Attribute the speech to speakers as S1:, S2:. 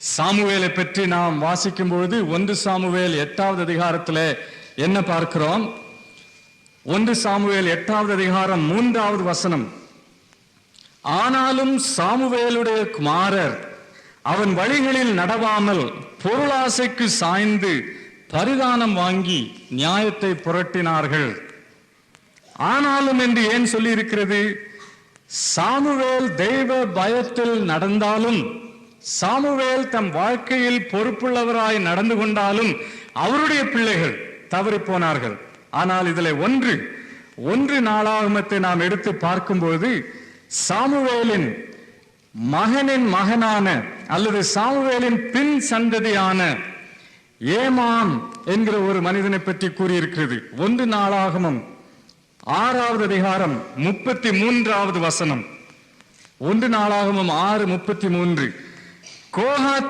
S1: சாமுவேலை பற்றி நாம் வாசிக்கும் பொழுது 1 சாமுவேல் 8வது அதிகாரத்தில் என்ன பார்க்கிறோம்? 1 சாமுவேல் 8வது அதிகாரம் 3வது வசனம். ஆனாலும் சாமுவேலுடைய குமாரர் அவன் வழிகளில் நடவாமல் பொருளாசைக்கு சாய்ந்து பரிதானம் வாங்கி நியாயத்தை புரட்டினார்கள். ஆனாலும் என்று ஏன் சொல்லி இருக்கிறது? சாமுவேல் தெய்வ பயத்தில் நடந்தாலும், சாமுவேல் தம் வாழ்க்கையில் பொறுப்புள்ளவராய் நடந்து கொண்டாலும் அவருடைய பிள்ளைகள் தவறி போனார்கள். ஆனால் இதில் ஒன்று நாளாகமத்தை நாம் எடுத்து பார்க்கும்போது சாமுவேலின் மகனின் மகனான அல்லது சாமுவேலின் பின் சந்ததியான ஏமாம் என்கிற ஒரு மனிதனை பற்றி கூறியிருக்கிறது. 1 நாளாகமம் 6வது அதிகாரம் 33வது வசனம். 1 நாளாகமம் 6:33. கோகாத்